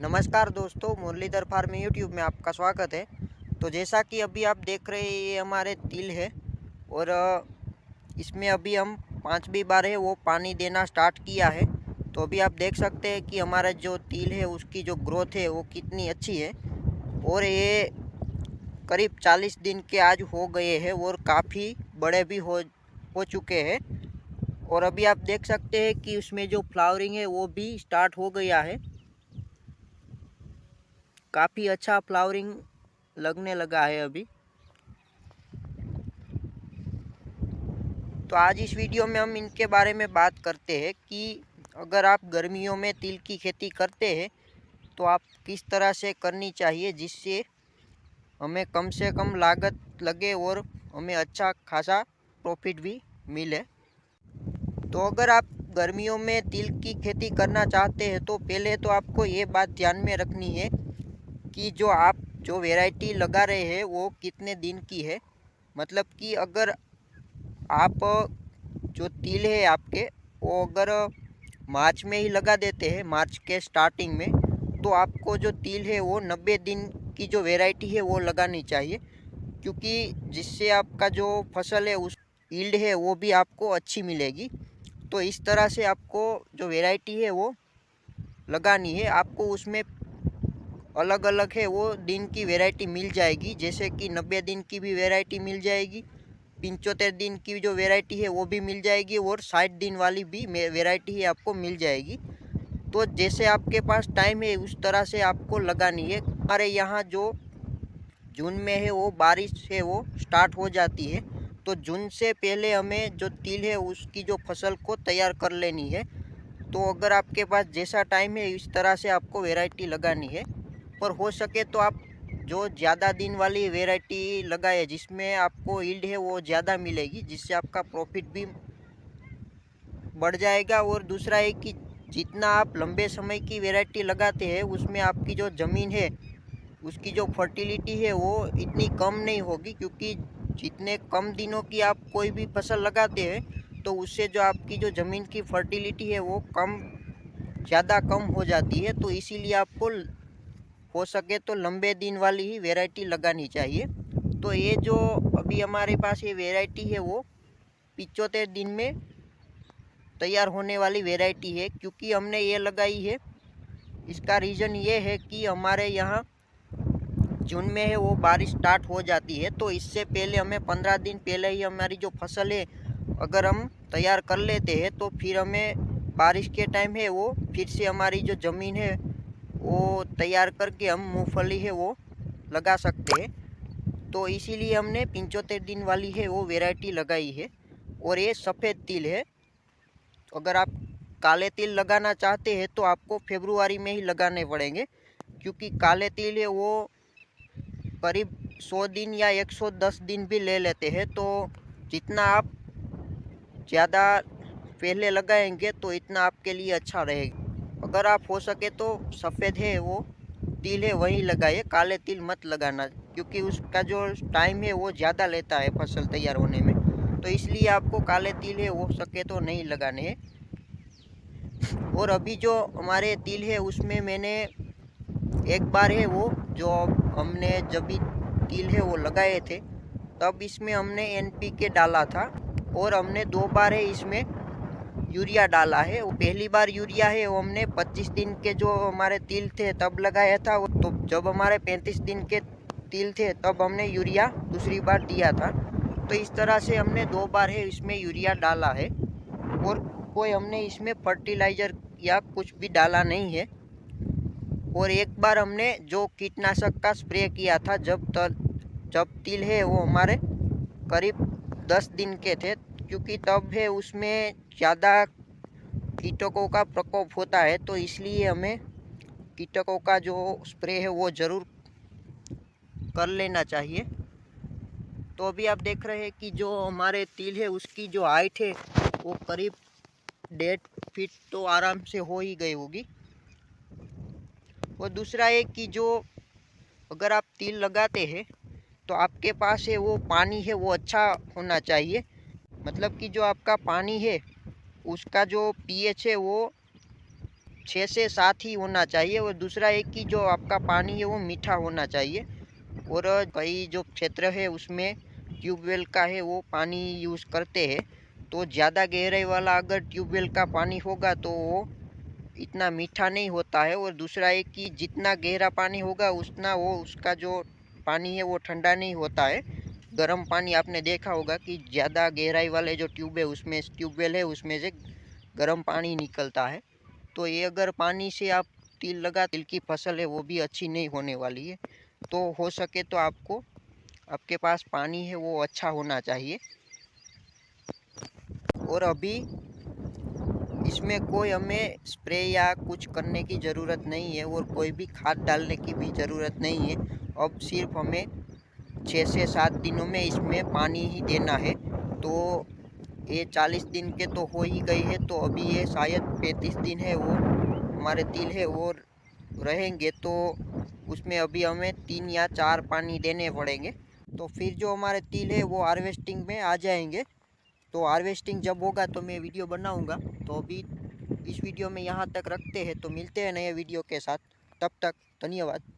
नमस्कार दोस्तों, Muralidhar farm YouTube में आपका स्वागत है। तो जैसा कि अभी आप देख रहे हैं, ये हमारे तिल है और इसमें अभी हम 5वीं बार है वो पानी देना स्टार्ट किया है। तो अभी आप देख सकते हैं कि हमारा जो तिल है उसकी जो ग्रोथ है वो कितनी अच्छी है और ये करीब 40 दिन के आज हो गए हैं और काफ़ी बड़े भी हो चुके हैं। और अभी आप देख सकते हैं कि उसमें जो फ्लावरिंग है वो भी स्टार्ट हो गया है। काफ़ी अच्छा फ्लावरिंग लगने लगा है अभी। तो आज इस वीडियो में हम इनके बारे में बात करते हैं कि अगर आप गर्मियों में तिल की खेती करते हैं तो आप किस तरह से करनी चाहिए जिससे हमें कम से कम लागत लगे और हमें अच्छा खासा प्रॉफिट भी मिले। तो अगर आप गर्मियों में तिल की खेती करना चाहते हैं तो पहले तो आपको ये बात ध्यान में रखनी है कि जो वैरायटी लगा रहे हैं वो कितने दिन की है। मतलब कि अगर आप जो तिल है आपके वो अगर मार्च में ही लगा देते हैं, मार्च के स्टार्टिंग में, तो आपको जो तिल है वो 90 दिन की जो वैरायटी है वो लगानी चाहिए, क्योंकि जिससे आपका जो फसल है उस यील्ड है वो भी आपको अच्छी मिलेगी। तो इस तरह से आपको जो वैरायटी है वो लगानी है। आपको उसमें अलग अलग है वो दिन की वैरायटी मिल जाएगी, जैसे कि 90 दिन की भी वैरायटी मिल जाएगी, 75 दिन की जो वैरायटी है वो भी मिल जाएगी और 60 दिन वाली भी वैरायटी है आपको मिल जाएगी। तो जैसे आपके पास टाइम है उस तरह से आपको लगानी है। हमारे यहाँ जो जून में है वो बारिश है वो स्टार्ट हो जाती है, तो जून से पहले हमें जो तिल है उसकी जो फसल को तैयार कर लेनी है। तो अगर आपके पास जैसा टाइम है इस तरह से आपको वैरायटी लगानी है। पर हो सके तो आप जो ज़्यादा दिन वाली वैरायटी लगाए जिसमें आपको यील्ड है वो ज़्यादा मिलेगी, जिससे आपका प्रॉफिट भी बढ़ जाएगा। और दूसरा है कि जितना आप लंबे समय की वैरायटी लगाते हैं उसमें आपकी जो ज़मीन है उसकी जो फर्टिलिटी है वो इतनी कम नहीं होगी, क्योंकि जितने कम दिनों की आप कोई भी फसल लगाते हैं तो उससे जो आपकी जो ज़मीन की फर्टिलिटी है वो ज़्यादा कम हो जाती है। तो इसीलिए आपको हो सके तो लंबे दिन वाली ही वैरायटी लगानी चाहिए। तो ये जो अभी हमारे पास ये वैरायटी है वो 75 दिन में तैयार होने वाली वैरायटी है। क्योंकि हमने ये लगाई है, इसका रीज़न ये है कि हमारे यहाँ जून में है वो बारिश स्टार्ट हो जाती है, तो इससे पहले हमें 15 दिन पहले ही हमारी जो फसल है अगर हम तैयार कर लेते हैं तो फिर हमें बारिश के टाइम है वो फिर से हमारी जो ज़मीन है वो तैयार करके हम मूंगफली है वो लगा सकते हैं। तो इसीलिए हमने 75 दिन वाली है वो वैरायटी लगाई है। और ये सफ़ेद तिल है। अगर आप काले तिल लगाना चाहते हैं तो आपको फरवरी में ही लगाने पड़ेंगे, क्योंकि काले तिल है वो करीब 100 दिन या 110 दिन भी ले लेते हैं। तो जितना आप ज़्यादा पहले लगाएंगे तो इतना आपके लिए अच्छा रहेगा। अगर आप हो सके तो सफ़ेद है वो तिल है वही लगाइए, काले तिल मत लगाना, क्योंकि उसका जो टाइम है वो ज़्यादा लेता है फसल तैयार होने में। तो इसलिए आपको काले तिल है वो सके तो नहीं लगाने हैं। और अभी जो हमारे तिल है उसमें मैंने एक बार है वो जो हमने जब भी तिल है वो लगाए थे तब इसमें हमने NPK डाला था, और हमने 2 बार है इसमें यूरिया डाला है। वो पहली बार यूरिया है वो हमने 25 दिन के जो हमारे तिल थे तब लगाया था, तो जब हमारे 35 दिन के तिल थे तब हमने यूरिया दूसरी बार दिया था। तो इस तरह से हमने 2 बार है इसमें यूरिया डाला है, और कोई हमने इसमें फर्टिलाइज़र या कुछ भी डाला नहीं है। और एक बार हमने जो कीटनाशक का स्प्रे किया था जब तिल है वो हमारे करीब 10 दिन के थे, क्योंकि तब है उसमें ज़्यादा कीटकों का प्रकोप होता है, तो इसलिए हमें कीटकों का जो स्प्रे है वो ज़रूर कर लेना चाहिए। तो अभी आप देख रहे हैं कि जो हमारे तिल है उसकी जो हाइट है वो करीब 1.5 फीट तो आराम से हो ही गई होगी। और दूसरा है कि जो अगर आप तिल लगाते हैं तो आपके पास है वो पानी है वो अच्छा होना चाहिए। मतलब कि जो आपका पानी है उसका जो pH है वो 6 से 7 ही होना चाहिए। और दूसरा एक कि जो आपका पानी है वो मीठा होना चाहिए। और कई जो क्षेत्र है उसमें ट्यूबवेल का है वो पानी यूज़ करते हैं, तो ज़्यादा गहराई वाला अगर ट्यूबवेल का पानी होगा तो वो इतना मीठा नहीं होता है। और दूसरा एक कि जितना गहरा पानी होगा उतना वो उसका जो पानी है वो ठंडा नहीं होता है। गर्म पानी आपने देखा होगा कि ज़्यादा गहराई वाले जो ट्यूबवेल है उसमें से गर्म पानी निकलता है। तो ये अगर पानी से आप तिल की फसल है वो भी अच्छी नहीं होने वाली है। तो हो सके तो आपके पास पानी है वो अच्छा होना चाहिए। और अभी इसमें कोई हमें स्प्रे या कुछ करने की ज़रूरत नहीं है और कोई भी खाद डालने की भी ज़रूरत नहीं है। अब सिर्फ हमें 6 से 7 दिनों में इसमें पानी ही देना है। तो ये 40 दिन के तो हो ही गई है, तो अभी ये शायद 35 दिन है वो हमारे तिल है वो रहेंगे। तो उसमें अभी हमें 3 या 4 पानी देने पड़ेंगे। तो फिर जो हमारे तिल है वो हार्वेस्टिंग में आ जाएंगे। तो हार्वेस्टिंग जब होगा तो मैं वीडियो बनाऊंगा। तो अभी इस वीडियो में यहाँ तक रखते हैं, तो मिलते हैं नए वीडियो के साथ। तब तक धन्यवाद।